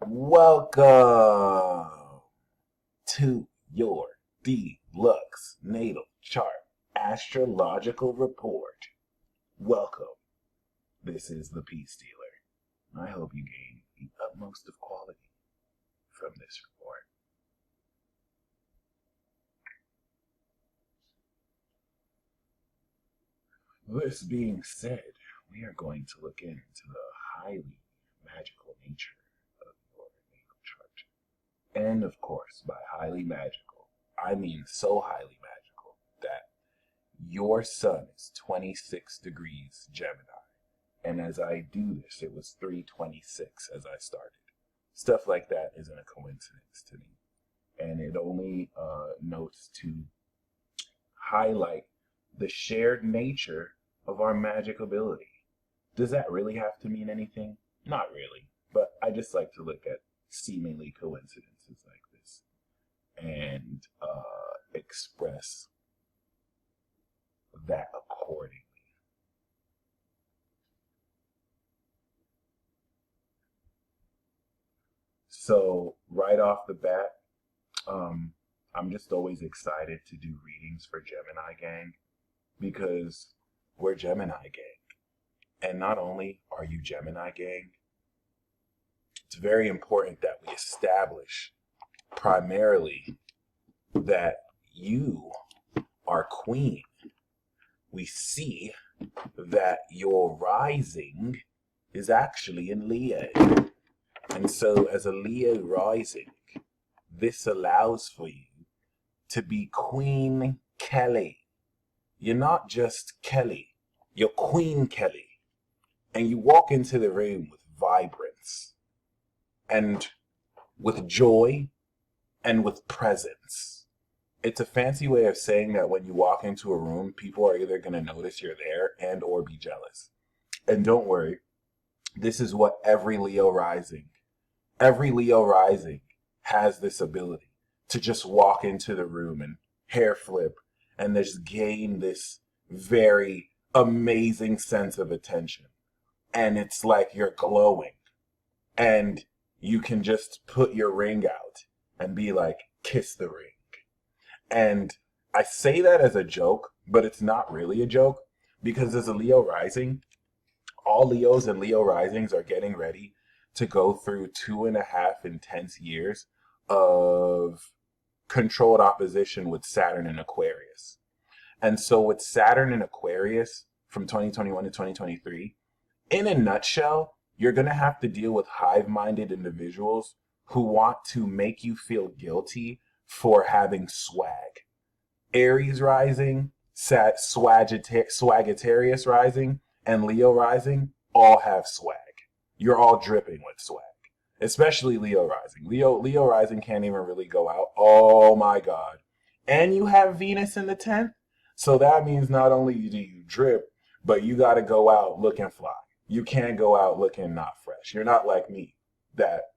Welcome to your Deluxe Natal Chart Astrological Report. Welcome. This is the Peace Dealer. I hope you gain the utmost of quality from this report. This being said, we are going to look into the highly magical nature of your natal chart. And of course, by highly magical, I mean so highly magical that your sun is 26 degrees Gemini. And as I do this, it was 326 as I started. Stuff like that isn't a coincidence to me. And it only notes to highlight the shared nature of our magic ability. Does that really have to mean anything? Not really. But I just like to look at seemingly coincidences like this and express that accordingly. So right off the bat, I'm just always excited to do readings for Gemini Gang because we're Gemini Gang. And not only are you Gemini Gang, it's very important that we establish primarily that you are Queen. We see that your rising is actually in Leo. And so as a Leo rising, this allows for you to be Queen Kelly. You're not just Kelly, you're Queen Kelly. And you walk into the room with vibrance and with joy and with presence. It's a fancy way of saying that when you walk into a room, people are either going to notice you're there and or be jealous. And don't worry, this is what every Leo rising has this ability to just walk into the room and hair flip and just gain this very amazing sense of attention. And it's like you're glowing and you can just put your ring out and be like, kiss the ring. And I say that as a joke, but it's not really a joke because as a Leo rising, all Leos and Leo risings are getting ready to go through 2.5 intense years of controlled opposition with Saturn in Aquarius. And so with Saturn in Aquarius from 2021 to 2023, in a nutshell, you're going to have to deal with hive-minded individuals who want to make you feel guilty for having swag. Aries rising, Sagittarius rising, and Leo rising all have swag. You're all dripping with swag, especially Leo rising. Leo rising can't even really go out. Oh my God. And you have Venus in the 10th. So that means not only do you drip, but you got to go out looking fly. You can't go out looking not fresh. You're not like me that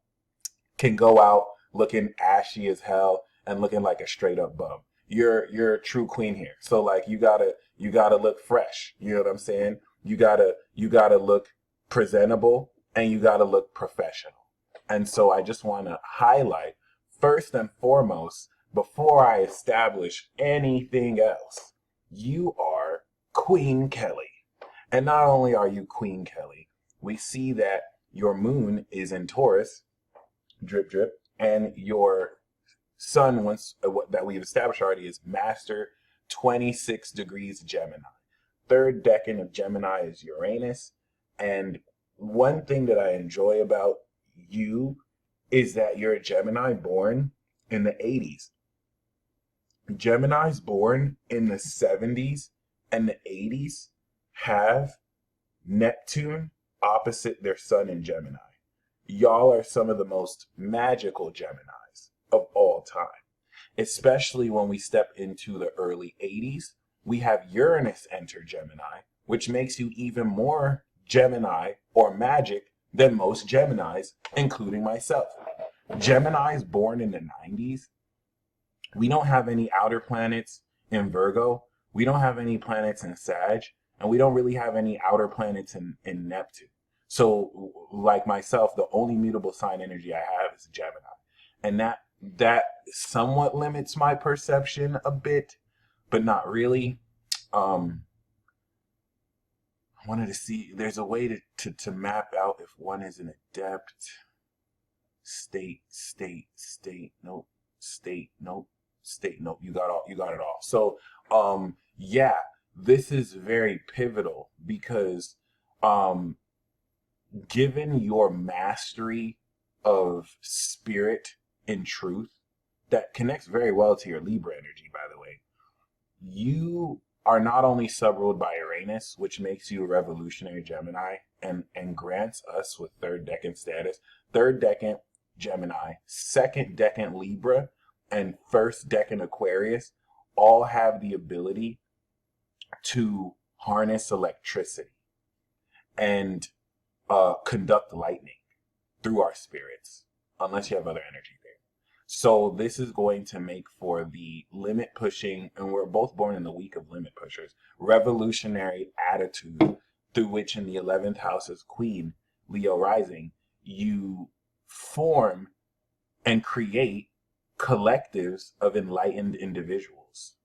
can go out looking ashy as hell and looking like a straight up bum. You're a true queen here. So like you gotta look fresh. You know what I'm saying? You gotta look presentable and you gotta look professional. And so I just want to highlight first and foremost, before I establish anything else, you are Queen Kelly. And not only are you Queen Kelly, we see that your moon is in Taurus, drip drip, and your sun, once that we've established already, is master 26 degrees Gemini. Third decan of Gemini is Uranus. And one thing that I enjoy about you is that you're a Gemini born in the 80s. Geminis born in the 70s and the 80s have Neptune opposite their sun in Gemini. Y'all are some of the most magical Geminis of all time. Especially when we step into the early 80s, we have Uranus enter Gemini, which makes you even more Gemini or magic than most Geminis, including myself. Geminis born in the 90s, we don't have any outer planets in Virgo. We don't have any planets in Sag. And we don't really have any outer planets in Neptune. So, like myself, the only mutable sign energy I have is Gemini, and that somewhat limits my perception a bit, but not really. Um, I wanted to see there's a way to map out if one is an adept. State, nope, state, nope, state, nope. You got it all. So, yeah, this is very pivotal because, um, given your mastery of spirit and truth, that connects very well to your Libra energy, by the way. You are not only subruled by Uranus, which makes you a revolutionary Gemini and grants us with third decan status, third decan Gemini, second decan Libra, and first decan Aquarius all have the ability to harness electricity and conduct lightning through our spirits, unless you have other energy there. So this is going to make for the limit pushing, and we're both born in the week of limit pushers, revolutionary attitude through which in the 11th house as Queen, Leo rising, you form and create collectives of enlightened individuals.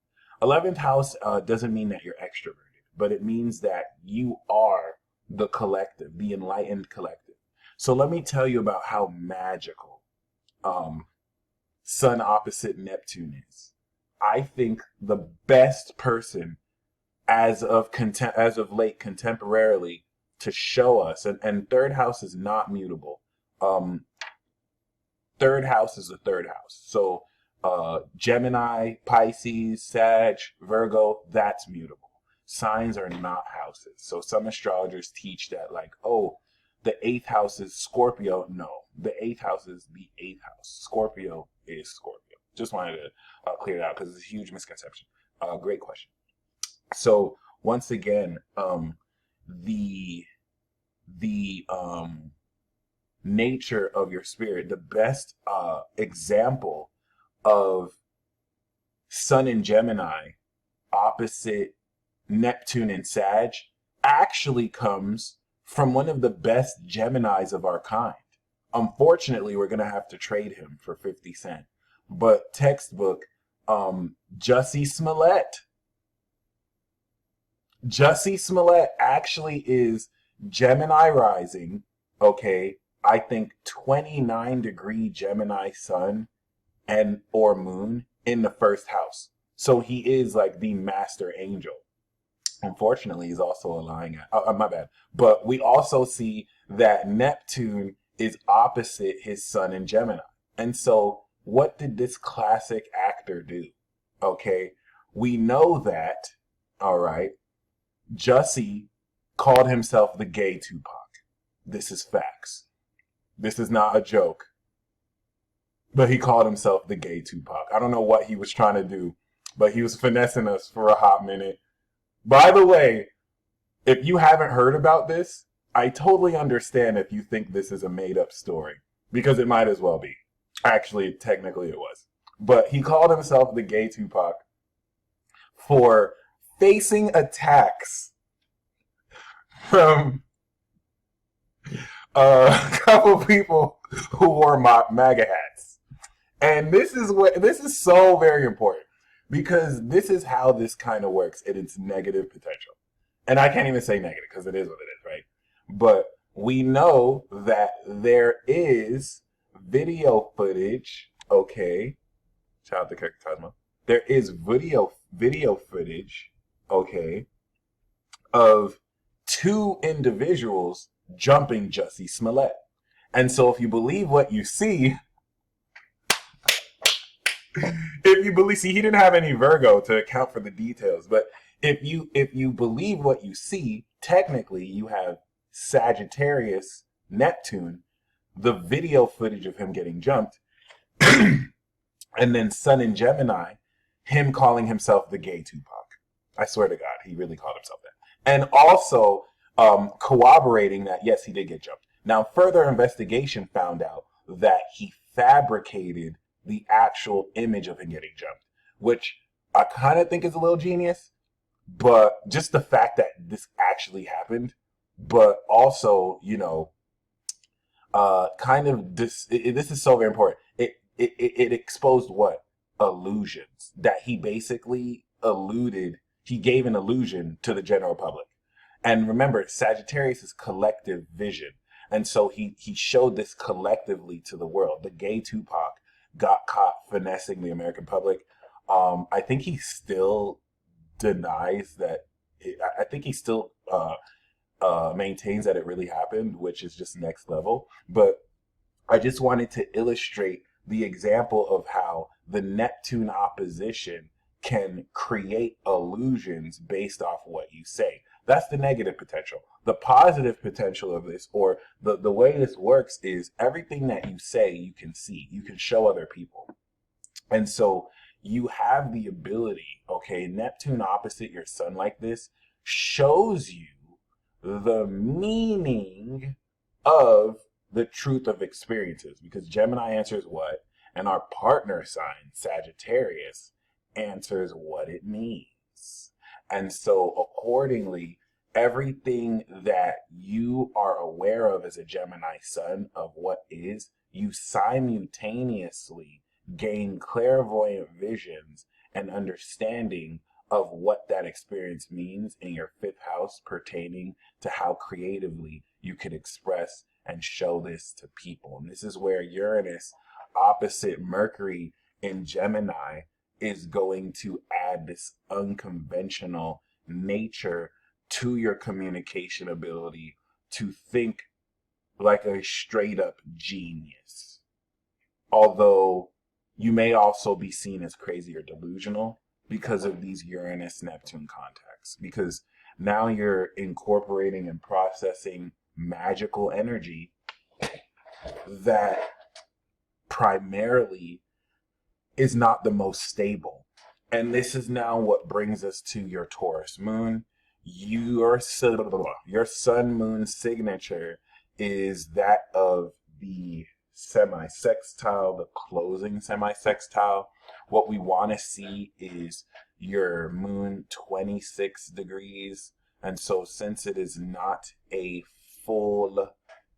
11th house doesn't mean that you're extroverted, but it means that you are the collective, the enlightened collective. So let me tell you about how magical Sun opposite Neptune is. I think the best person as of late contemporarily to show us, and third house is not mutable. Third house is the third house. So Gemini, Pisces, Sag, Virgo, that's mutable. Signs are not houses. So some astrologers teach that, like, oh, the 8th house is Scorpio. No, the 8th house is the 8th house. Scorpio is Scorpio. Just wanted to clear it out because it's a huge misconception. Great question. So once again, the nature of your spirit, the best example of Sun in Gemini opposite Neptune and Sag actually comes from one of the best Geminis of our kind. Unfortunately, we're going to have to trade him for 50 Cent. But textbook, Jussie Smollett. Jussie Smollett actually is Gemini rising, okay? I think 29-degree Gemini sun and or moon in the first house. So he is like the master angel. Unfortunately, he's also aligning at, my bad. But we also see that Neptune is opposite his sun in Gemini. And so what did this classic actor do? Okay, we know that, all right, Jussie called himself the gay Tupac. This is facts. This is not a joke. But he called himself the gay Tupac. I don't know what he was trying to do, but he was finessing us for a hot minute. By the way, if you haven't heard about this, I totally understand if you think this is a made-up story, because it might as well be. Actually, technically it was. But he called himself the gay Tupac for facing attacks from a couple people who wore MAGA hats. And this is so very important, because this is how this kind of works in its negative potential. And I can't even say negative because it is what it is, right? But we know that there is video footage, okay? Shout out to Character Cosmo. There is video footage, okay, of two individuals jumping Jussie Smollett. And so if you believe what you see, see, he didn't have any Virgo to account for the details, but if you believe what you see, technically you have Sagittarius, Neptune, the video footage of him getting jumped, and then Sun in Gemini, him calling himself the gay Tupac. I swear to God, he really called himself that. And also corroborating that, yes, he did get jumped. Now, further investigation found out that he fabricated the actual image of him getting jumped, which I kind of think is a little genius, but just the fact that this actually happened, but also, kind of this is so very important. It exposed what? Illusions that he basically he gave an illusion to the general public. And remember, Sagittarius is collective vision. And so he showed this collectively to the world. The gay Tupac got caught finessing the American public. I think he still denies that. I think he still maintains that it really happened, which is just next level. But I just wanted to illustrate the example of how the Neptune opposition can create illusions based off what you say. That's the negative potential. The positive potential of this, or the way this works, is everything that you say, you can see, you can show other people. And so you have the ability, okay, Neptune opposite your sun like this shows you the meaning of the truth of experiences, because Gemini answers what, and our partner sign, Sagittarius, answers what it means. And so accordingly, everything that you are aware of as a Gemini sun of what is, you simultaneously gain clairvoyant visions and understanding of what that experience means in your fifth house, pertaining to how creatively you could express and show this to people. And this is where Uranus opposite Mercury in Gemini is going to add this unconventional nature to your communication ability to think like a straight up genius. Although you may also be seen as crazy or delusional because of these Uranus-Neptune contacts. Because now you're incorporating and processing magical energy that primarily is not the most stable. And this is now what brings us to your Taurus Moon. Your Sun Moon signature is that of the semi-sextile, the closing semi-sextile. What we want to see is your moon 26 degrees. And so since it is not a full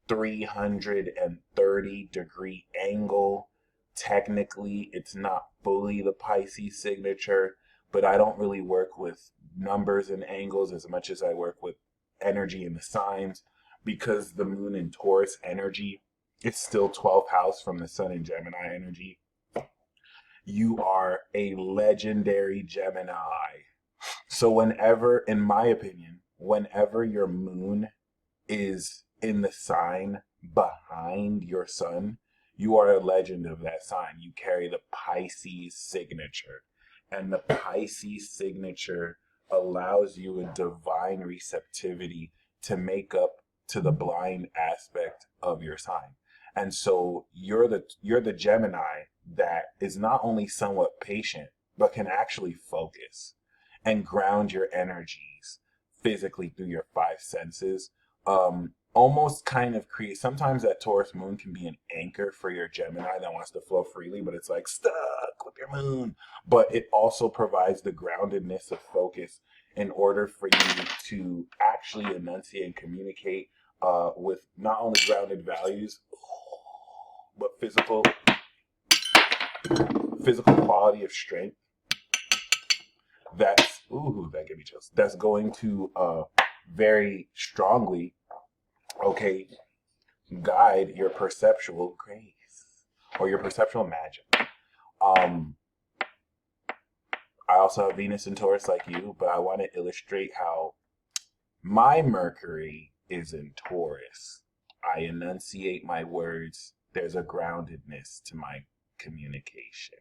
330 degree angle, technically it's not fully the Pisces signature, but I don't really work with numbers and angles as much as I work with energy in the signs, because the moon in Taurus energy, it's still 12th house from the sun in Gemini energy. You are a legendary Gemini. So whenever, in my opinion, whenever your moon is in the sign behind your sun, you are a legend of that sign. You carry the Pisces signature. And the Pisces signature allows you a divine receptivity to make up to the blind aspect of your sign. And so you're the Gemini that is not only somewhat patient, but can actually focus and ground your energies physically through your five senses. Almost kind of create, sometimes that Taurus moon can be an anchor for your Gemini that wants to flow freely, but it's like stuck with your moon. But it also provides the groundedness of focus in order for you to actually enunciate and communicate with not only grounded values, but physical quality of strength. That gave me chills. That's going to very strongly, okay, guide your perceptual grace or your perceptual magic. I also have Venus in Taurus like you, but I want to illustrate how my Mercury is in Taurus. I enunciate my words. There's a groundedness to my communication.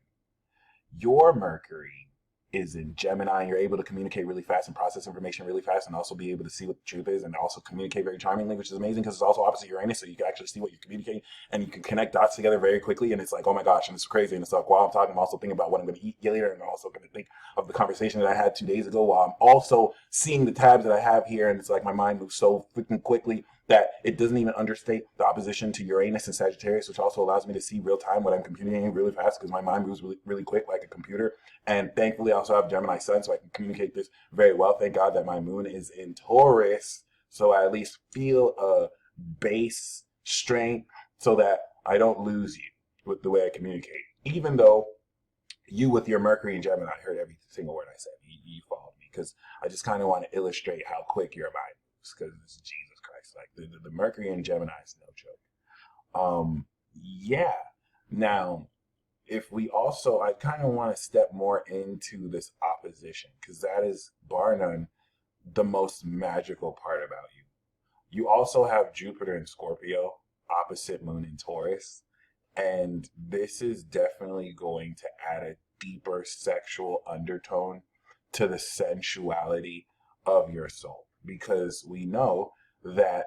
Your Mercury is in Gemini. You're able to communicate really fast and process information really fast, and also be able to see what the truth is, and also communicate very charmingly, which is amazing because it's also opposite Uranus, so you can actually see what you're communicating, and you can connect dots together very quickly, and it's like, oh my gosh, and it's crazy. And it's like, while I'm talking, I'm also thinking about what I'm going to eat later, and I'm also going to think of the conversation that I had 2 days ago, while I'm also seeing the tabs that I have here, and it's like my mind moves so freaking quickly that it doesn't even understate the opposition to Uranus and Sagittarius, which also allows me to see real time what I'm communicating really fast because my mind moves really, really quick like a computer. And thankfully, I also have Gemini Sun, so I can communicate this very well. Thank God that my moon is in Taurus, So I at least feel a base strength so that I don't lose you with the way I communicate. Even though you with your Mercury and Gemini heard every single word I said. You followed me because I just kind of want to illustrate how quick your mind moves because this is Jesus Christ. Like the Mercury and Gemini is no joke. Yeah. Now, if we also, I kind of want to step more into this opposition because that is bar none the most magical part about you. You also have Jupiter in Scorpio, opposite Moon in Taurus. And this is definitely going to add a deeper sexual undertone to the sensuality of your soul. Because we know that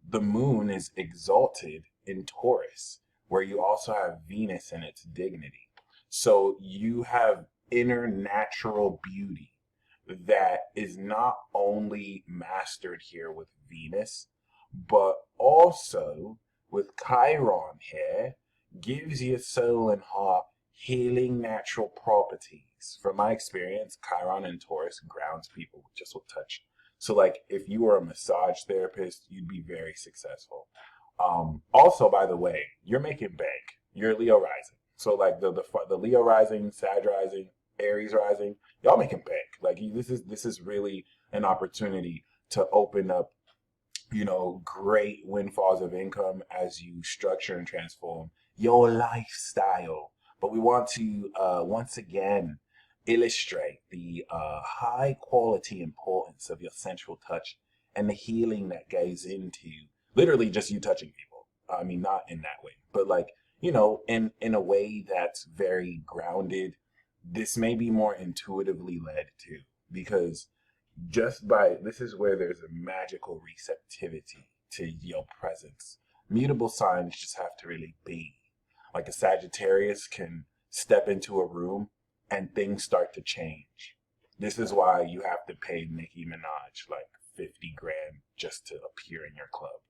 the moon is exalted in Taurus, where you also have Venus in its dignity. So you have inner natural beauty that is not only mastered here with Venus, but also with Chiron here, gives your soul and heart healing natural properties. From my experience, Chiron and Taurus grounds people just with touch. So like if you were a massage therapist, you'd be very successful. Also, by the way, you're making bank. You're Leo rising. So like the Leo rising, Sag rising, Aries rising, y'all making bank. Like this is really an opportunity to open up, you know, great windfalls of income as you structure and transform your lifestyle. But we want to once again illustrate the high quality importance of your sensual touch and the healing that goes into literally just you touching people. I mean, not in that way, but like, you know, in a way that's very grounded. This may be more intuitively led too, because just by this is where there's a magical receptivity to your presence. Mutable signs just have to really be. Like a Sagittarius can step into a room and things start to change. This is why you have to pay Nicki Minaj like 50 grand just to appear in your club,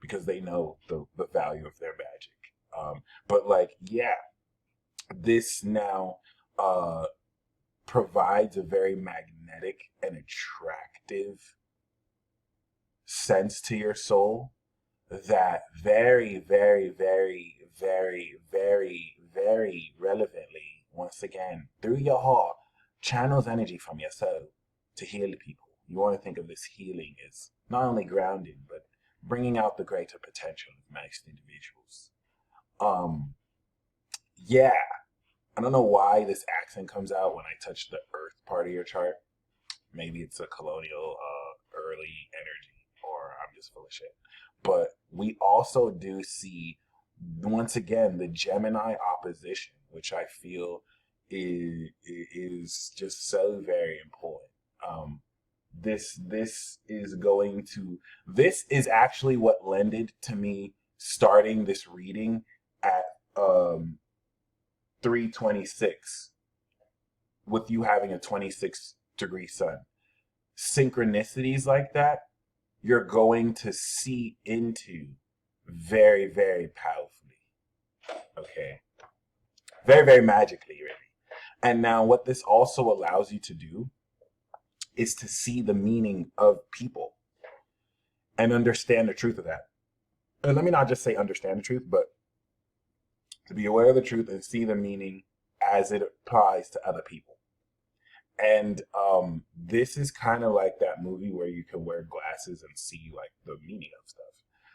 because they know the value of their magic. But like, yeah, this now provides a very magnetic and attractive sense to your soul that very, very, very, very, very, very relevantly, once again, through your heart, channels energy from your soul to heal people. You want to think of this healing as not only grounding, but bringing out the greater potential of most individuals. Yeah, I don't know why this accent comes out when I touch the earth part of your chart. Maybe it's a colonial early energy, or I'm just full of shit. But we also do see, once again, the Gemini opposition, which I feel is just so very important. This is actually what lended to me starting this reading at 326 with you having a 26-degree sun. Synchronicities like that, you're going to see into very, very powerfully. Okay. Very, very magically, really. And now what this also allows you to do is to see the meaning of people and understand the truth of that. And let me not just say understand the truth, but to be aware of the truth and see the meaning as it applies to other people. And this is kind of like that movie where you can wear glasses and see like the meaning of stuff.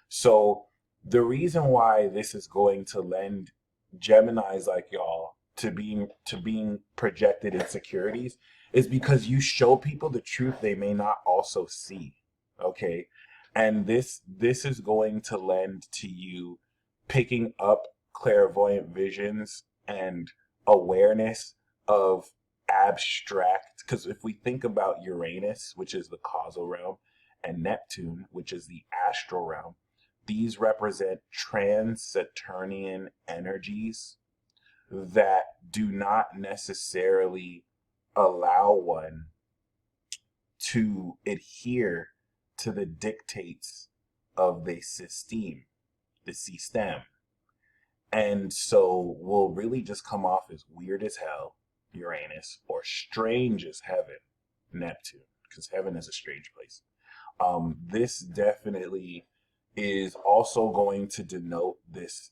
So the reason why this is going to lend Geminis like y'all to being projected insecurities is because you show people the truth they may not also see. Okay. And this is going to lend to you picking up clairvoyant visions and awareness of abstract, because if we think about Uranus, which is the causal realm, and Neptune, which is the astral realm, these represent trans-Saturnian energies that do not necessarily allow one to adhere to the dictates of the system. And so will really just come off as weird as hell, Uranus, or strange as heaven, Neptune, because heaven is a strange place. This definitely is also going to denote this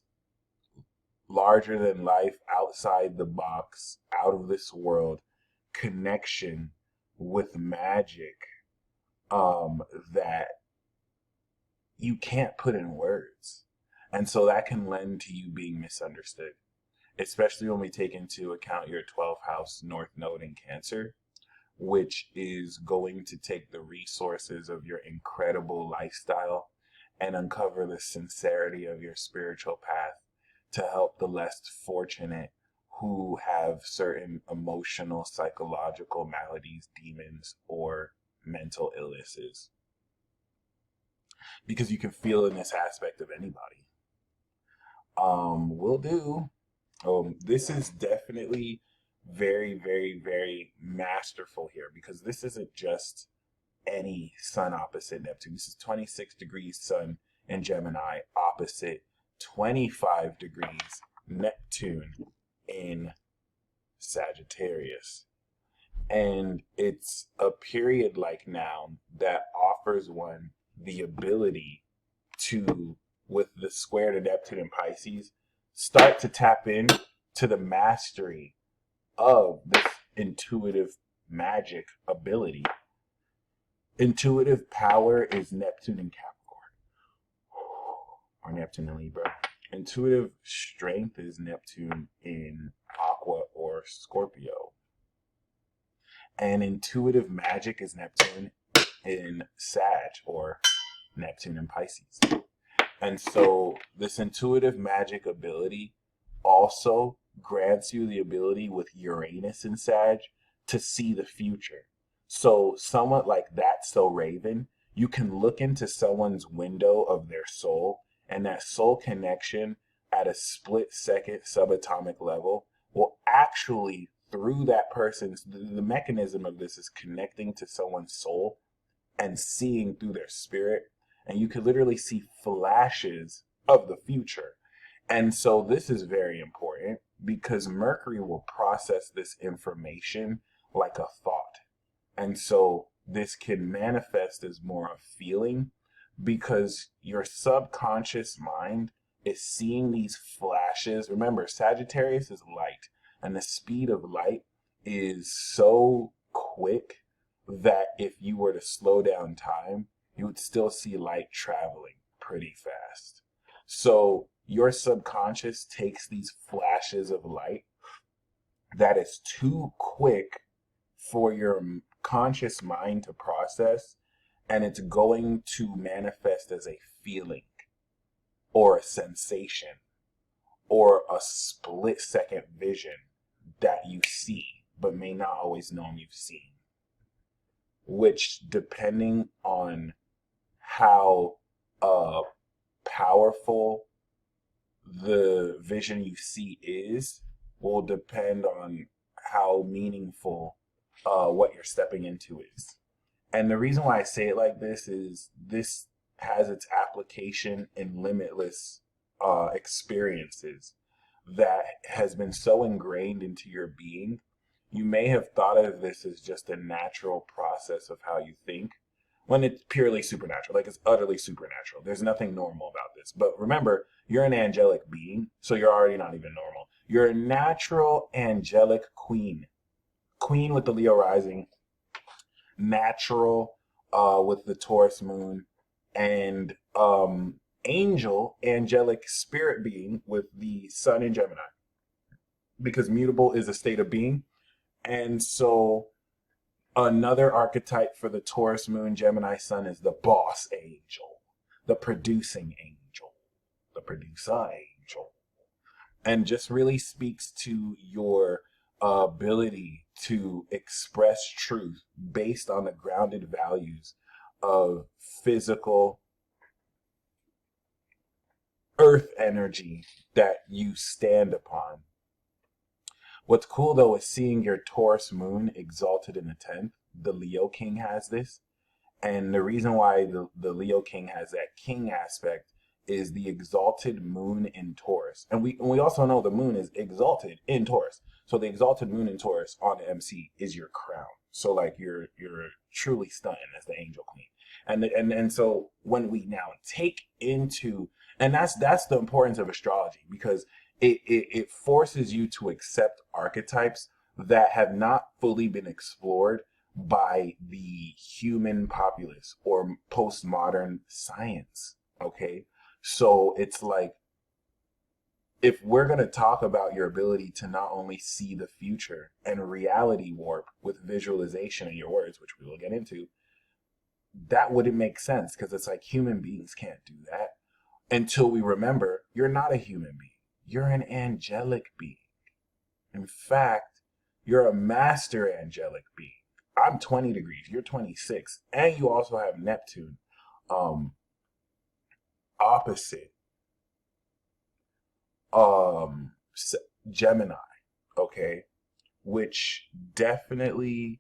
larger than life, outside the box, out of this world connection with magic, that you can't put in words. And so that can lend to you being misunderstood, especially when we take into account your 12th house North Node in Cancer, which is going to take the resources of your incredible lifestyle and uncover the sincerity of your spiritual path to help the less fortunate who have certain emotional, psychological maladies, demons, or mental illnesses. Because you can feel in this aspect of anybody. Will do. This is definitely very, very, very masterful here, because this isn't just any sun opposite Neptune. This is 26 degrees sun in Gemini opposite 25 degrees Neptune in Sagittarius. And it's a period like now that offers one the ability to, with the square to Neptune and Pisces, start to tap in to the mastery of this intuitive magic ability. Intuitive power is Neptune in Capricorn, or Neptune in Libra. Intuitive strength is Neptune in Aqua or Scorpio. And intuitive magic is Neptune in Sag, or Neptune in Pisces. And so this intuitive magic ability also grants you the ability with Uranus in Sag to see the future. So someone like that, so Raven, you can look into someone's window of their soul, and that soul connection at a split second subatomic level will actually, through that person's, the mechanism of this is connecting to someone's soul and seeing through their spirit. And you could literally see flashes of the future. And so this is very important because Mercury will process this information like a thought. And so this can manifest as more of feeling, because your subconscious mind is seeing these flashes. Remember, Sagittarius is light, and the speed of light is so quick that if you were to slow down time, you would still see light traveling pretty fast. So your subconscious takes these flashes of light that is too quick for your conscious mind to process, and it's going to manifest as a feeling or a sensation or a split second vision that you see but may not always know you've seen, which, depending on how powerful the vision you see is, will depend on how meaningful what you're stepping into is. And the reason why I say it like this is this has its application in limitless experiences that has been so ingrained into your being. You may have thought of this as just a natural process of how you think, when it's purely supernatural. Like, it's utterly supernatural. There's nothing normal about this. But remember, you're an angelic being, so you're already not even normal. You're a natural angelic queen. Queen with the Leo rising, natural with the Taurus moon, and angel, angelic spirit being with the sun in Gemini. Because mutable is a state of being. And so another archetype for the Taurus moon, Gemini sun, is the boss angel, the producing angel, the producer angel. And just really speaks to your ability to express truth based on the grounded values of physical earth energy that you stand upon. What's cool, though, is seeing your Taurus moon exalted in the 10th. The Leo king has this. And the reason why the Leo king has that king aspect is the exalted moon in Taurus. And we also know the moon is exalted in Taurus. So the exalted moon in Taurus on the MC is your crown. So like you're truly stunting as the angel queen. And so when we now take into, and that's the importance of astrology, because it forces you to accept archetypes that have not fully been explored by the human populace or postmodern science. Okay. So it's like, if we're going to talk about your ability to not only see the future and reality warp with visualization in your words, which we will get into, that wouldn't make sense, because it's like human beings can't do that until we remember you're not a human being. You're an angelic being. In fact, you're a master angelic being. I'm 20 degrees, you're 26, and you also have Neptune opposite Gemini, okay, which definitely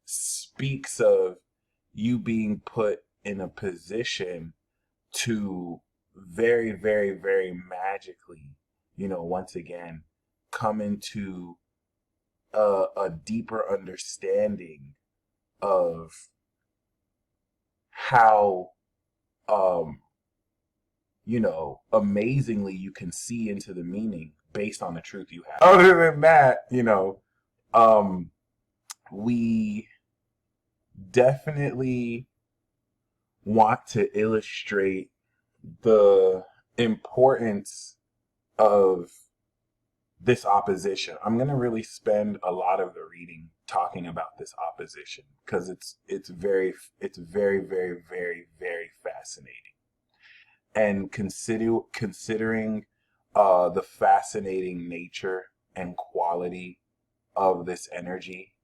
speaks of you being put in a position to very, very, very magically, once again, come into a deeper understanding of how amazingly you can see into the meaning based on the truth you have. Other than that, we definitely want to illustrate the importance of this opposition. I'm going to really spend a lot of the reading talking about this opposition, because it's very, very, very, very fascinating. And considering the fascinating nature and quality of this energy,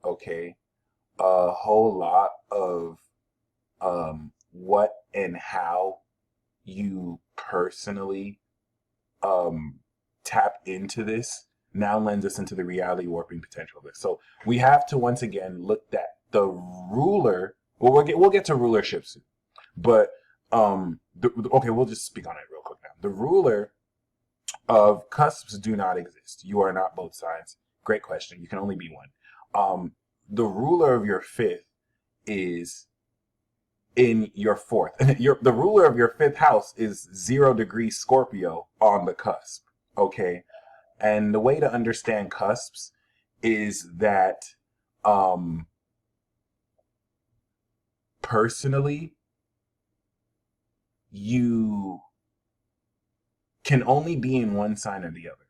okay, a whole lot of what and how you personally tap into this now lends us into the reality warping potential of this. So we have to once again look at the ruler. Well, we'll get to rulership soon, but okay, we'll just speak on it real quick now. The ruler of cusps do not exist. You are not both sides. Great question. You can only be one. The ruler of your fifth is in your fourth. The ruler of your fifth house is 0 degrees Scorpio on the cusp. Okay. And the way to understand cusps is that, personally, you can only be in one sign or the other.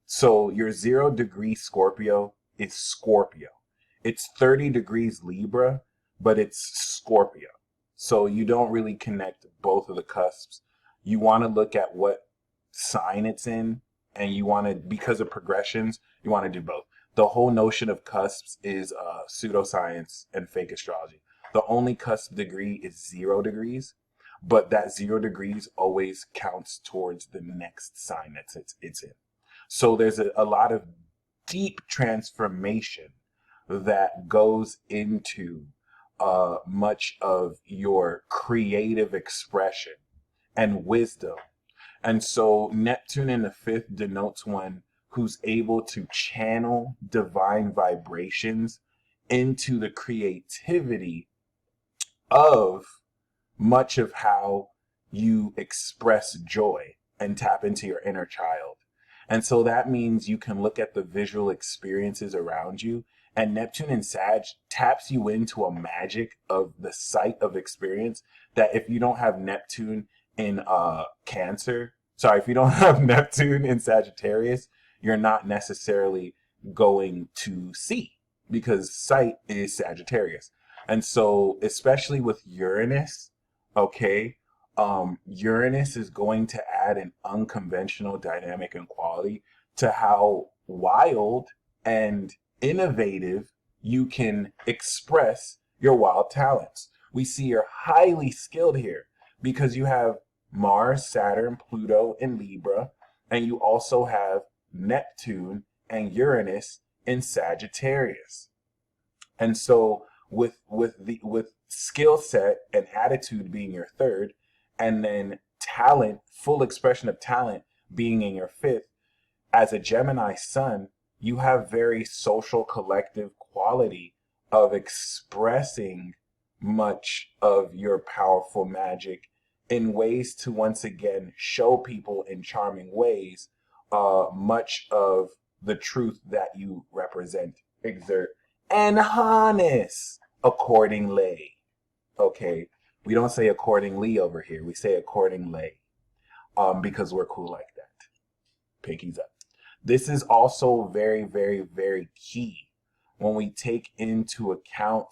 So your 0 degree Scorpio is Scorpio. It's 30 degrees Libra, but it's Scorpio. So you don't really connect both of the cusps. You want to look at what sign it's in, and you want to, because of progressions, you want to do both. The whole notion of cusps is pseudoscience and fake astrology. The only cusp degree is 0 degrees, but that 0 degrees always counts towards the next sign that it's in. So there's a lot of deep transformation that goes into much of your creative expression and wisdom. And so Neptune in the fifth denotes one who's able to channel divine vibrations into the creativity of much of how you express joy and tap into your inner child. And so that means you can look at the visual experiences around you, and Neptune in Sag taps you into a magic of the sight of experience that if you don't have Neptune in if you don't have Neptune in Sagittarius, you're not necessarily going to see, because sight is Sagittarius. And so, especially with Uranus, okay, Uranus is going to add an unconventional dynamic and quality to how wild and innovative you can express your wild talents. We see you're highly skilled here because you have Mars, Saturn, Pluto, and Libra, and you also have Neptune and Uranus in Sagittarius. And so with skill set and attitude being your third, and then talent, full expression of talent being in your fifth, as a Gemini Sun, you have very social collective quality of expressing much of your powerful magic in ways to once again show people in charming ways much of the truth that you represent, exert, and harness accordingly. Okay, we don't say accordingly over here. We say accordingly, because we're cool like that. Pinkies up. This is also very, very, very key when we take into account,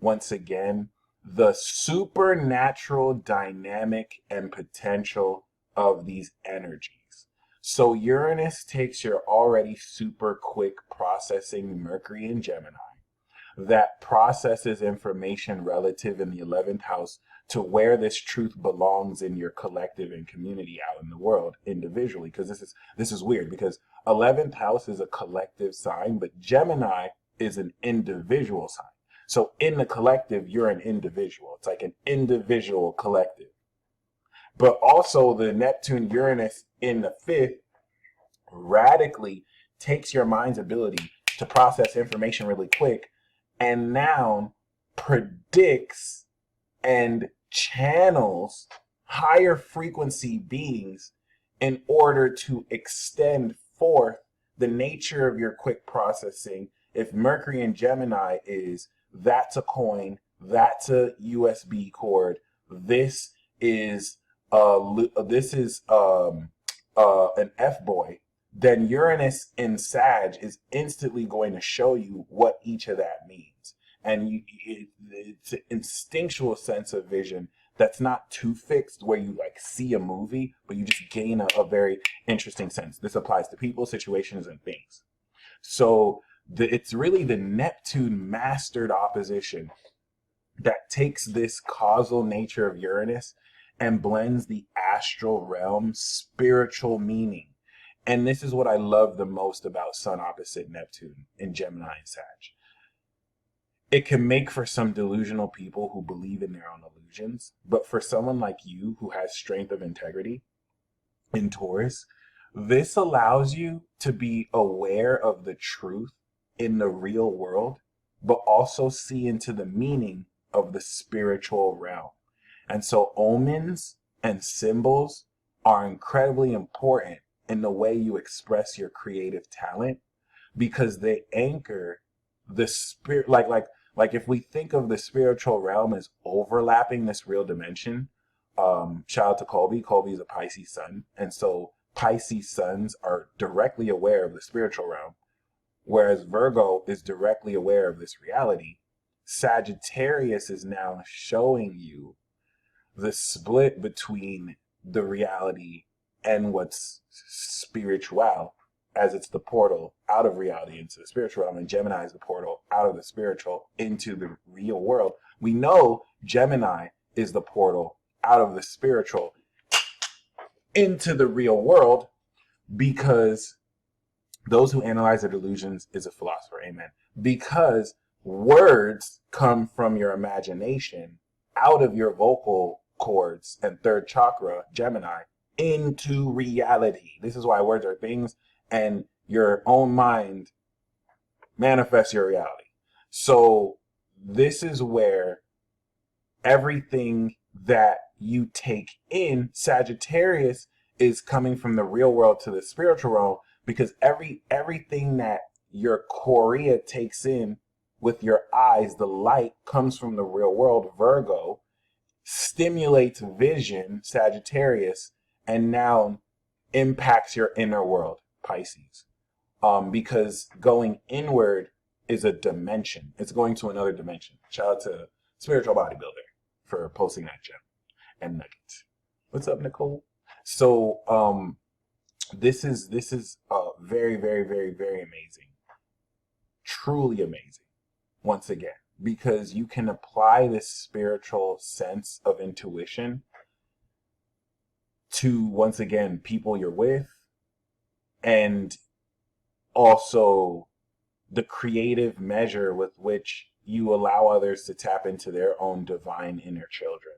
once again, the supernatural dynamic and potential of these energies. So Uranus takes your already super quick processing Mercury in Gemini that processes information relative in the 11th house to where this truth belongs in your collective and community out in the world individually. Because this is weird, because 11th house is a collective sign, but Gemini is an individual sign. So in the collective, you're an individual. It's like an individual collective. But also the Neptune Uranus in the 5th radically takes your mind's ability to process information really quick and now predicts and channels higher frequency beings in order to extend forth the nature of your quick processing. If Mercury in Gemini is, that's a coin, that's a USB cord, this is an F-boy, then Uranus in Sag is instantly going to show you what each of that means. And it's an instinctual sense of vision that's not too fixed where you like see a movie, but you just gain a very interesting sense. This applies to people, situations, and things. So it's really the Neptune mastered opposition that takes this causal nature of Uranus and blends the astral realm spiritual meaning. And this is what I love the most about Sun opposite Neptune in Gemini and Sag. It can make for some delusional people who believe in their own illusions, but for someone like you who has strength of integrity in Taurus, this allows you to be aware of the truth in the real world, but also see into the meaning of the spiritual realm. And so omens and symbols are incredibly important in the way you express your creative talent, because they anchor the spirit, like if we think of the spiritual realm as overlapping this real dimension, shout out to Colby. Colby is a Pisces sun, and so Pisces suns are directly aware of the spiritual realm, whereas Virgo is directly aware of this reality. Sagittarius is now showing you the split between the reality and what's spiritual, as it's the portal out of reality into the spiritual realm, and Gemini is the portal out of the spiritual into the real world. We know Gemini is the portal out of the spiritual into the real world, because those who analyze their delusions is a philosopher, amen. Because words come from your imagination out of your vocal cords and third chakra, Gemini, into reality. This is why words are things, and your own mind manifests your reality. So this is where everything that you take in, Sagittarius, is coming from the real world to the spiritual realm, because everything that your chorea takes in with your eyes, the light comes from the real world, Virgo, stimulates vision, Sagittarius, and now impacts your inner world, Pisces. Because going inward is a dimension. It's going to another dimension. Shout out to Spiritual Bodybuilder for posting that gem and nugget. What's up, Nicole? So this is very, very, very, very amazing. Truly amazing. Once again, because you can apply this spiritual sense of intuition to, once again, people you're with, and also the creative measure with which you allow others to tap into their own divine inner children.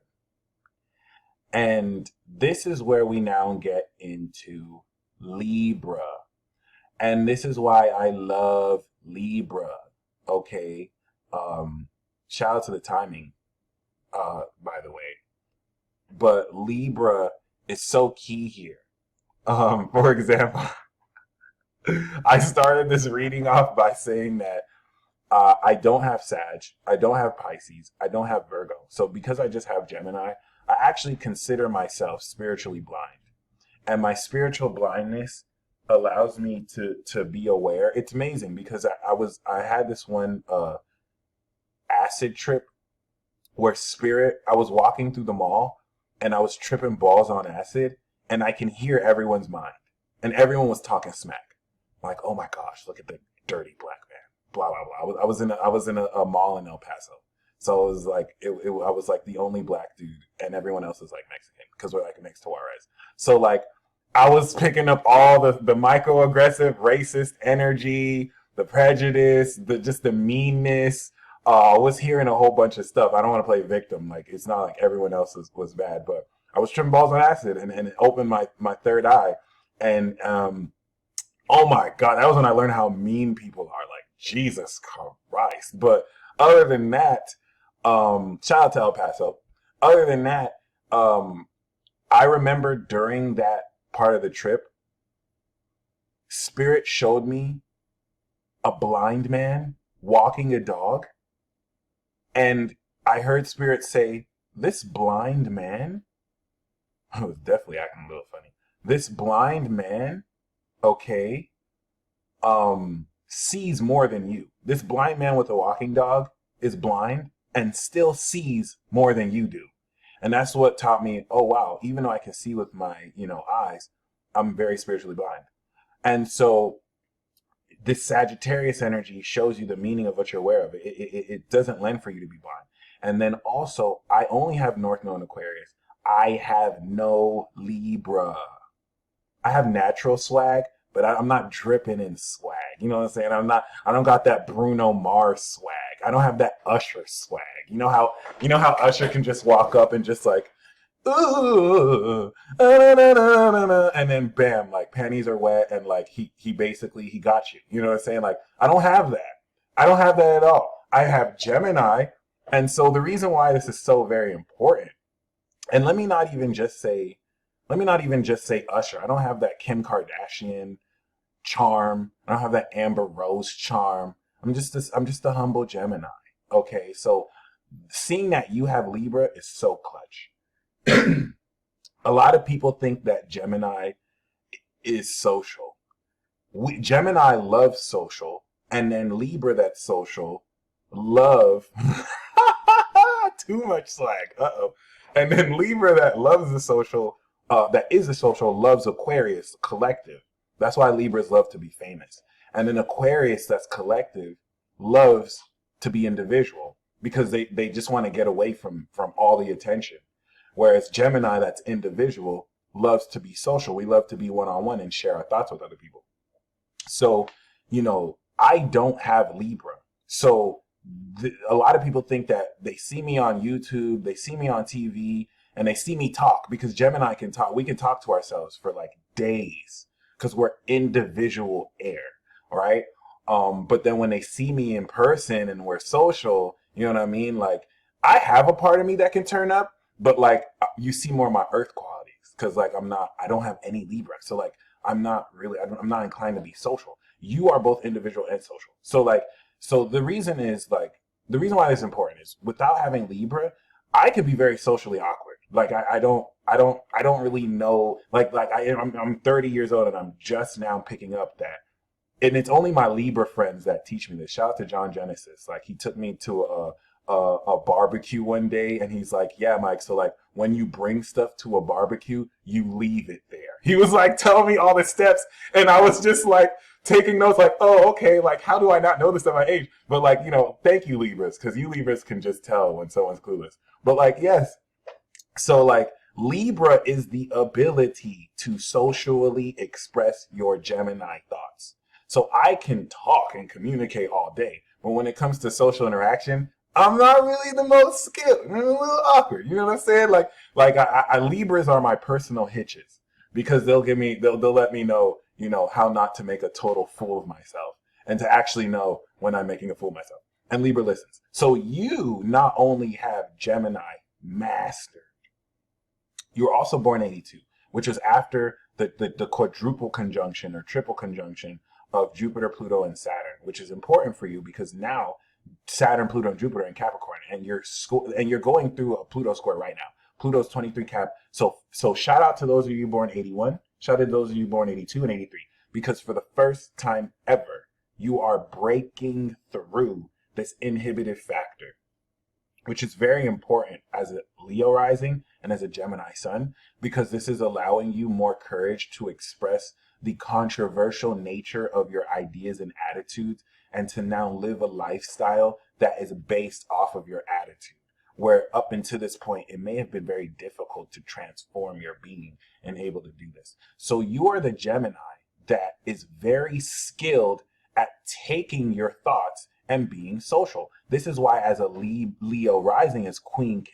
And this is where we now get into Libra. And this is why I love Libra. Okay. Shout out to the timing. by the way. But Libra is so key here. For example, I started this reading off by saying that I don't have Sag, I don't have Pisces, I don't have Virgo. So because I just have Gemini, I actually consider myself spiritually blind. And my spiritual blindness allows me to be aware. It's amazing because I had this one acid trip where I was walking through the mall and I was tripping balls on acid and I can hear everyone's mind. And everyone was talking smack. Like, oh my gosh, look at the dirty black man. Blah blah blah. I was in a mall in El Paso, so it was like I was like the only black dude, and everyone else was like Mexican because we're like next to Juarez. So like I was picking up all the microaggressive, racist energy, the prejudice, the meanness. I was hearing a whole bunch of stuff. I don't want to play victim. Like it's not like everyone else was bad, but I was tripping balls on acid, and it opened my third eye, and oh my God, that was when I learned how mean people are. Like, Jesus Christ. But other than that, shout out to El Paso. Other than that, I remember during that part of the trip, Spirit showed me a blind man walking a dog. And I heard Spirit say, this blind man, I was definitely acting a little funny. This blind man, okay, sees more than you. This blind man with a walking dog is blind and still sees more than you do. And that's what taught me, oh wow, even though I can see with my, eyes, I'm very spiritually blind. And so this Sagittarius energy shows you the meaning of what you're aware of. It doesn't lend for you to be blind. And then also, I only have North Node Aquarius. I have no Libra. I have natural swag, but I'm not dripping in swag. You know what I'm saying? I don't got that Bruno Mars swag. I don't have that Usher swag. You know how Usher can just walk up and just like, ooh, and then bam, like panties are wet and like he basically got you. You know what I'm saying? Like I don't have that. I don't have that at all. I have Gemini, and so the reason why this is so very important, and let me not even just say Usher. I don't have that Kim Kardashian charm. I don't have that Amber Rose charm. I'm just a humble Gemini. Okay, so seeing that you have Libra is so clutch. A lot of people think that Gemini is social. Gemini loves social, and then Libra that's social love too much swag. And then Libra that loves the social, that is the social, loves Aquarius collective. That's why Libras love to be famous. And then Aquarius that's collective loves to be individual because they just want to get away from all the attention. Whereas Gemini that's individual loves to be social. We love to be one-on-one and share our thoughts with other people. So, I don't have Libra. So a lot of people think that they see me on YouTube, they see me on TV, and they see me talk because Gemini can talk. We can talk to ourselves for like days because we're individual air, right? But then when they see me in person and we're social, you know what I mean? Like I have a part of me that can turn up, but like you see more of my earth qualities because like I don't have any Libra. So like I'm not inclined to be social. You are both individual and social. So the reason why this is important is without having Libra, I could be very socially awkward. Like I don't really know, I'm 30 years old and I'm just now picking up that. And it's only my Libra friends that teach me this. Shout out to John Genesis. Like he took me to a barbecue one day and he's like, yeah, Mike, so like when you bring stuff to a barbecue, you leave it there. He was like telling me all the steps and I was just like taking notes like, oh, okay, like how do I not know this at my age? But like, thank you Libras, because you Libras can just tell when someone's clueless. But like, yes. So like Libra is the ability to socially express your Gemini thoughts. So I can talk and communicate all day, but when it comes to social interaction, I'm not really the most skilled. I'm a little awkward. You know what I'm saying? Like Libras are my personal hitches because they'll let me know, how not to make a total fool of myself and to actually know when I'm making a fool of myself. And Libra listens. So you not only have Gemini mastered. You were also born 82, which was after the quadruple conjunction or triple conjunction of Jupiter, Pluto, and Saturn, which is important for you because now Saturn, Pluto, and Jupiter in Capricorn, and you're going through a Pluto square right now. Pluto's 23 Cap. So shout out to those of you born 81. Shout out to those of you born 82 and 83, because for the first time ever, you are breaking through this inhibited factor, which is very important as a Leo rising and as a Gemini sun, because this is allowing you more courage to express the controversial nature of your ideas and attitudes, and to now live a lifestyle that is based off of your attitude, where up until this point, it may have been very difficult to transform your being and able to do this. So you are the Gemini that is very skilled at taking your thoughts and being social. This is why, as a Leo rising, as Queen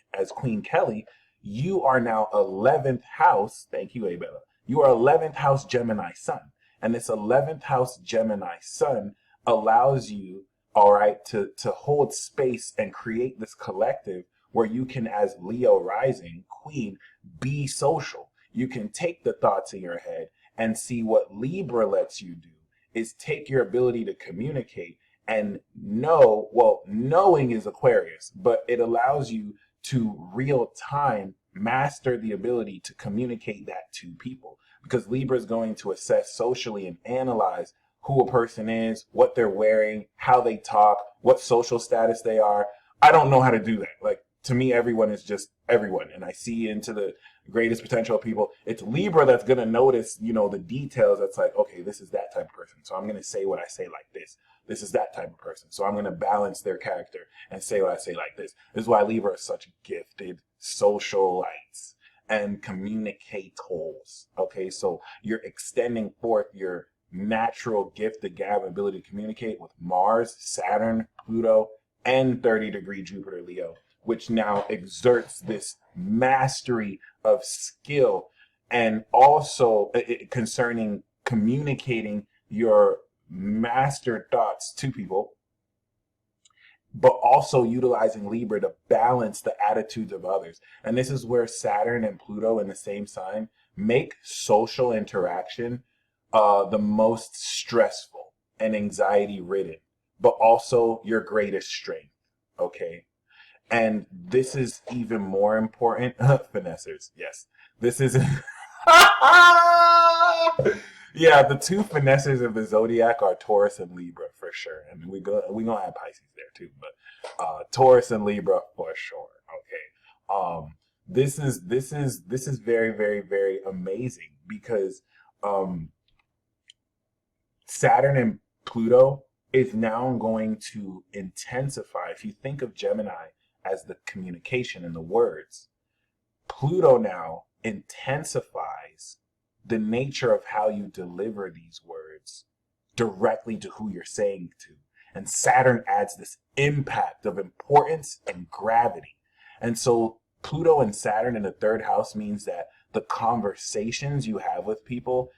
Kelly, you are now 11th house. Thank you, Abella. You are 11th house Gemini sun. And this 11th house Gemini sun allows you, all right, to hold space and create this collective where you can, as Leo rising queen, be social. You can take the thoughts in your head and see what Libra lets you do is take your ability to communicate and know. Well, knowing is Aquarius, but it allows you to real time master the ability to communicate that to people, because Libra is going to assess socially and analyze who a person is, what they're wearing, how they talk, what social status they are. I don't know how to do that. Like, to me, everyone is just everyone. And I see into the greatest potential of people. It's Libra that's going to notice, the details. That's like, okay, this is that type of person, so I'm going to say what I say like this. This is that type of person, so I'm going to balance their character and say what I say like this. This is why Libra are such gifted socialites and communicators. Okay, so you're extending forth your natural gift, the gab, ability to communicate with Mars, Saturn, Pluto, and 30-degree Jupiter Leo, which now exerts this mastery of skill, and also concerning communicating your mastered thoughts to people, but also utilizing Libra to balance the attitudes of others. And this is where Saturn and Pluto in the same sign make social interaction the most stressful and anxiety ridden, but also your greatest strength. Okay. And this is even more important. Finessers. Yes. This is. Yeah, the two finessers of the zodiac are Taurus and Libra for sure. And we gonna have Pisces there too, but Taurus and Libra for sure. Okay. This is very, very, very amazing, because Saturn and Pluto is now going to intensify. If you think of Gemini as the communication and the words, Pluto now intensifies the nature of how you deliver these words directly to who you're saying to. And Saturn adds this impact of importance and gravity. And so Pluto and Saturn in the third house means that the conversations you have with people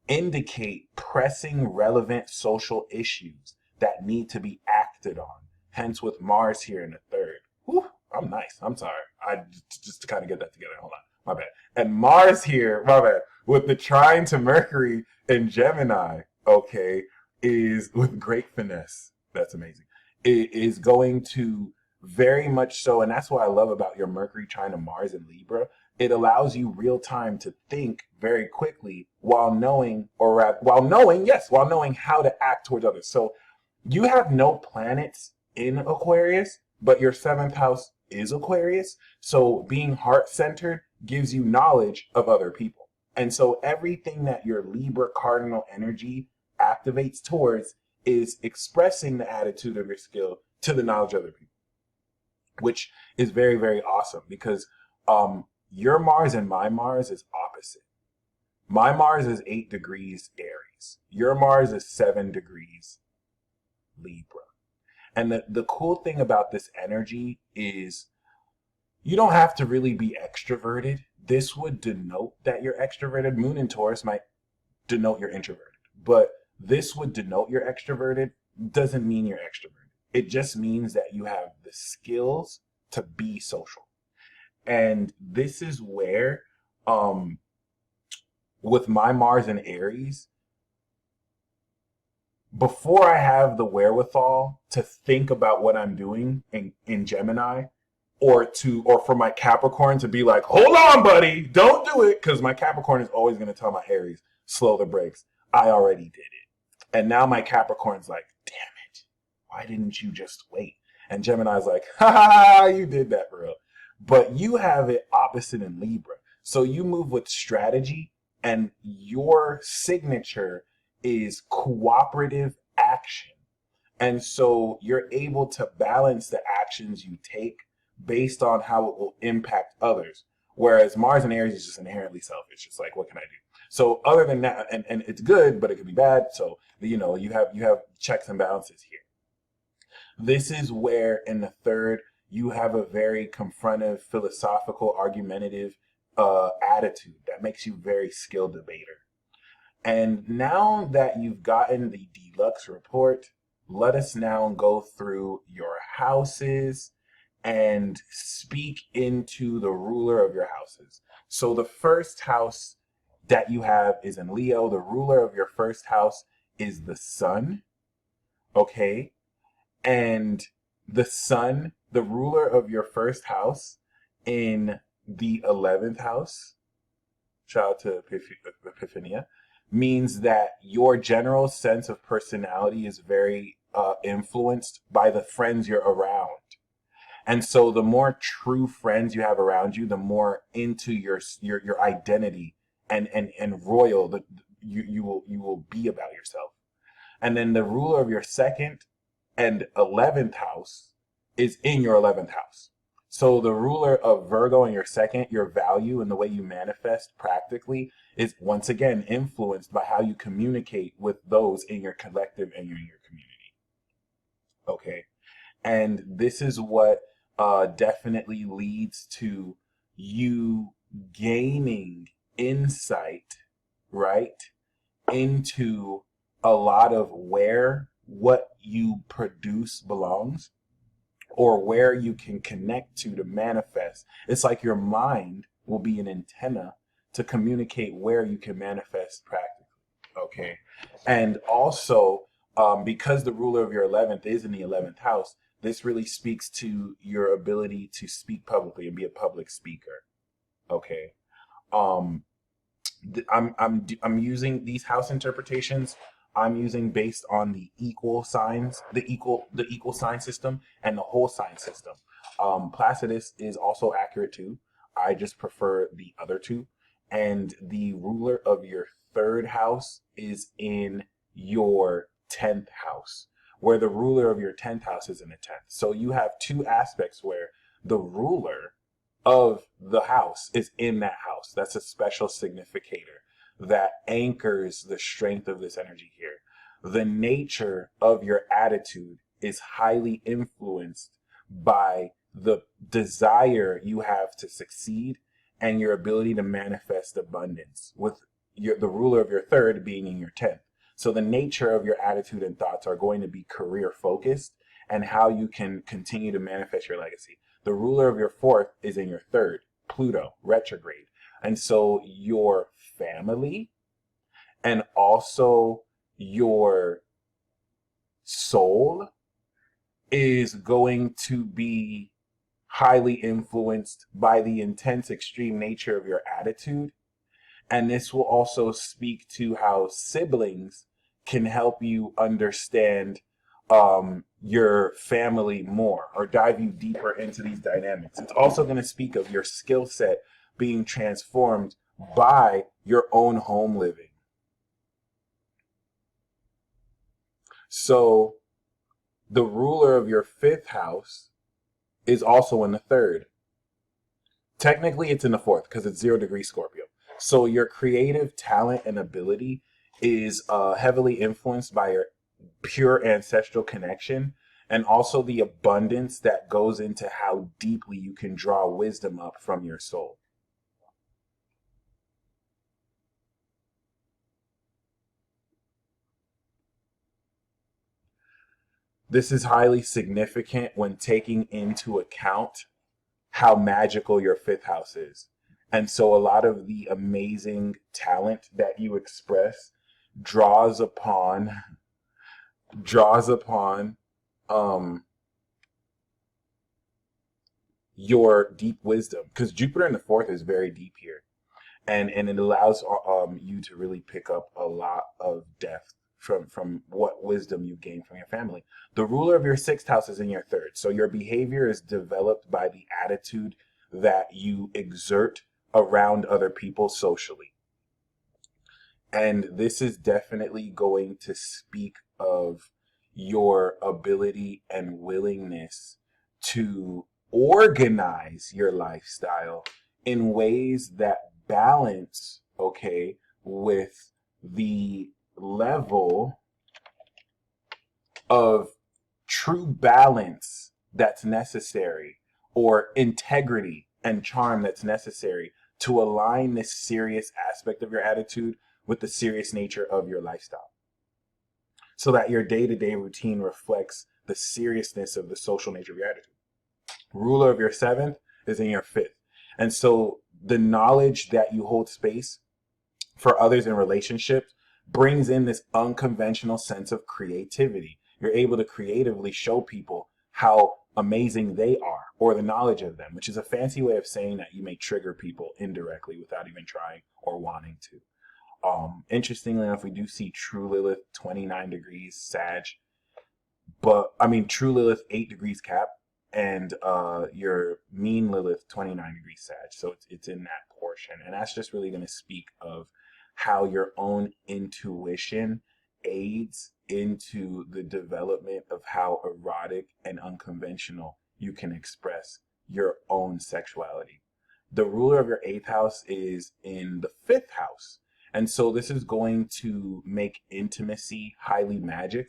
indicate pressing, relevant social issues that need to be acted on. Hence with Mars here in the third. Whew, I'm nice. I'm sorry. I just to kind of get that together. Hold on. My bad. And Mars here, my bad, with the trine to Mercury in Gemini, okay, is with great finesse. That's amazing. It is going to very much so, and that's what I love about your Mercury trine to Mars in Libra. It allows you real time to think very quickly while knowing how to act towards others. So you have no planets in Aquarius, but your seventh house is Aquarius. So being heart-centered gives you knowledge of other people. And so everything that your Libra cardinal energy activates towards is expressing the attitude of your skill to the knowledge of other people, which is very, very awesome, because your Mars and my Mars is opposite. My Mars is 8 degrees Aries. Your Mars is 7 degrees Libra. And the cool thing about this energy is you don't have to really be extroverted. This would denote that you're extroverted. Moon in Taurus might denote you're introverted, but this would denote you're extroverted. Doesn't mean you're extroverted. It just means that you have the skills to be social. And this is where, um, with my Mars in Aries, before I have the wherewithal to think about what I'm doing in Gemini, or for my Capricorn to be like, hold on, buddy, don't do it, because my Capricorn is always going to tell my Aries, slow the brakes. I already did it. And now my Capricorn's like, damn it, why didn't you just wait? And Gemini's like, ha ha ha, you did that, bro. But you have it opposite in Libra. So you move with strategy, and your signature is cooperative action. And so you're able to balance the actions you take based on how it will impact others. Whereas Mars and Aries is just inherently selfish. It's like, what can I do? So other than that, and it's good, but it could be bad. So you have checks and balances here. This is where in the third you have a very confrontive, philosophical, argumentative attitude that makes you very skilled debater. And now that you've gotten the deluxe report, let us now go through your houses and speak into the ruler of your houses. So the first house that you have is in Leo. The ruler of your first house is the sun. Okay. And the sun, the ruler of your first house in the 11th house, shout out to Epiphania, means that your general sense of personality is very influenced by the friends you're around. And so the more true friends you have around you, the more into your identity and royal that you will be about yourself. And then the ruler of your second and 11th house is in your 11th house. So the ruler of Virgo in your second, your value and the way you manifest practically is once again influenced by how you communicate with those in your collective and in your community. Okay. And this is what definitely leads to you gaining insight, right, into a lot of where what you produce belongs, or where you can connect to manifest. It's like your mind will be an antenna to communicate where you can manifest practically. Okay. And also, because the ruler of your 11th is in the 11th house, this really speaks to your ability to speak publicly and be a public speaker. Okay. Um, I'm using these house interpretations. I'm using based on the equal signs, the equal sign system and the whole sign system. Placidus is also accurate too. I just prefer the other two. And the ruler of your third house is in your 10th house, where the ruler of your 10th house is in the 10th. So you have two aspects where the ruler of the house is in that house. That's a special significator that anchors the strength of this energy here. The nature of your attitude is highly influenced by the desire you have to succeed and your ability to manifest abundance, with the ruler of your third being in your 10th. So the nature of your attitude and thoughts are going to be career focused and how you can continue to manifest your legacy. The ruler of your fourth is in your third, Pluto, retrograde. And so your family and also your soul is going to be highly influenced by the intense, extreme nature of your attitude. And this will also speak to how siblings can help you understand your family more, or dive you deeper into these dynamics. It's also going to speak of your skill set being transformed by your own home living. So the ruler of your fifth house is also in the third. Technically, it's in the fourth because it's 0 degree Scorpio. So your creative talent and ability is heavily influenced by your pure ancestral connection, and also the abundance that goes into how deeply you can draw wisdom up from your soul. This is highly significant when taking into account how magical your 5th house is. And so a lot of the amazing talent that you express draws upon your deep wisdom, because Jupiter in the 4th is very deep here, and it allows you to really pick up a lot of depth from what wisdom you gain from your family. The ruler of your 6th house is in your 3rd, so your behavior is developed by the attitude that you exert around other people socially. And this is definitely going to speak of your ability and willingness to organize your lifestyle in ways that balance, okay, with the level of true balance that's necessary, or integrity and charm that's necessary to align this serious aspect of your attitude with the serious nature of your lifestyle, so that your day-to-day routine reflects the seriousness of the social nature of your attitude. Ruler of your 7th is in your 5th. And so the knowledge that you hold space for others in relationships brings in this unconventional sense of creativity. You're able to creatively show people how amazing they are, or the knowledge of them, which is a fancy way of saying that you may trigger people indirectly without even trying or wanting to. Interestingly enough, we do see true Lilith 29 degrees Sag, but I mean true Lilith 8 degrees Cap, and your mean Lilith 29 degrees Sag. So it's in that portion, and that's just really going to speak of how your own intuition aids into the development of how erotic and unconventional you can express your own sexuality. The ruler of your 8th house is in the 5th house. And so this is going to make intimacy highly magic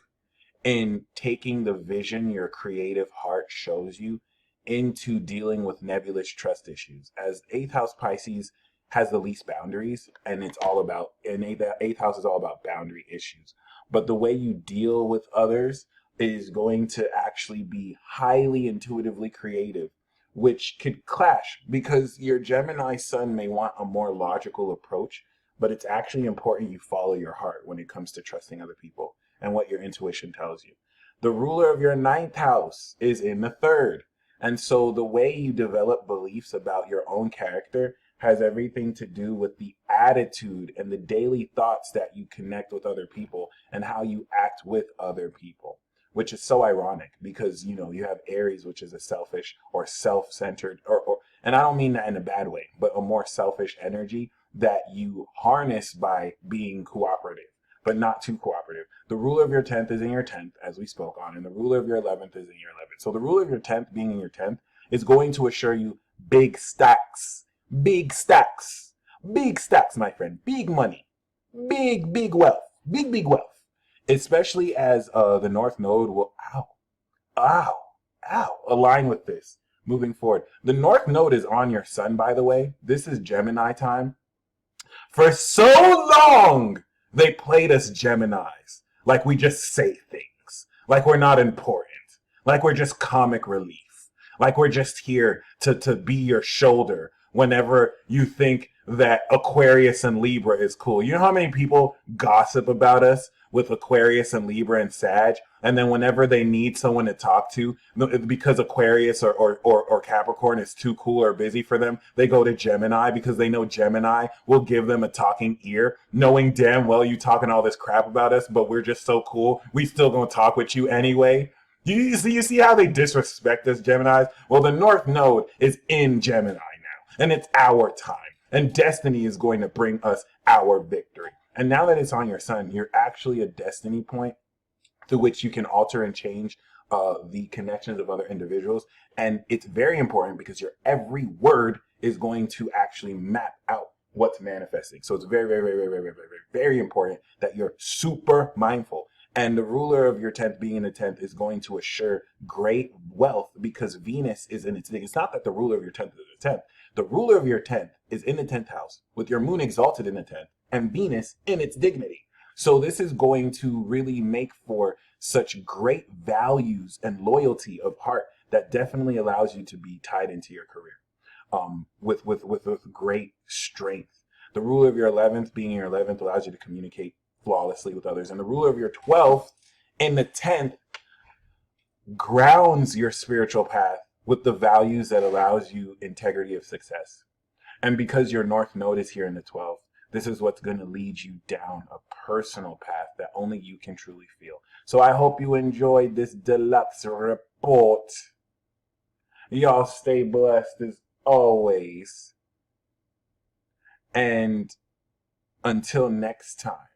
in taking the vision your creative heart shows you into dealing with nebulous trust issues. As 8th house Pisces has the least boundaries, and it's all about, and 8th house is all about boundary issues. But the way you deal with others is going to actually be highly intuitively creative, which could clash because your Gemini Sun may want a more logical approach, but it's actually important you follow your heart when it comes to trusting other people and what your intuition tells you. The ruler of your 9th house is in the 3rd. And so the way you develop beliefs about your own character has everything to do with the attitude and the daily thoughts that you connect with other people and how you act with other people, which is so ironic because, you know, you have Aries, which is a selfish or self-centered, or and I don't mean that in a bad way, but a more selfish energy that you harness by being cooperative, but not too cooperative. The ruler of your 10th is in your 10th, as we spoke on, and the ruler of your 11th is in your 11th. So the ruler of your 10th being in your 10th is going to assure you big stacks, big stacks, big stacks, my friend, big money, big wealth, big wealth, especially as the North Node will, align with this moving forward. The North Node is on your Sun, by the way. This is Gemini time. For so long, they played us Geminis like we just say things, like we're not important, like we're just comic relief, like we're just here to be your shoulder whenever you think that Aquarius and Libra is cool. You know how many people gossip about us with Aquarius and Libra and Sag, and then whenever they need someone to talk to, because Aquarius or Capricorn is too cool or busy for them, they go to Gemini because they know Gemini will give them a talking ear, knowing damn well you talking all this crap about us, but we're just so cool, we still gonna talk with you anyway. You see how they disrespect us, Geminis? Well, the North Node is in Gemini now, and it's our time. And destiny is going to bring us our victory. And now that it's on your Sun, you're actually a destiny point through which you can alter and change the connections of other individuals. And it's very important because your every word is going to actually map out what's manifesting. So it's very important that you're super mindful. And the ruler of your 10th being in the 10th is going to assure great wealth because Venus is in its thing. It's not that the ruler of your 10th is in the 10th. The ruler of your 10th is in the 10th house with your moon exalted in the 10th and Venus in its dignity. So this is going to really make for such great values and loyalty of heart that definitely allows you to be tied into your career with great strength. The ruler of your 11th, being in your 11th, allows you to communicate flawlessly with others. And the ruler of your 12th in the 10th grounds your spiritual path with the values that allows you integrity of success. And because your North Node is here in the 12th, this is what's going to lead you down a personal path that only you can truly feel. So I hope you enjoyed this deluxe report. Y'all stay blessed as always. And until next time.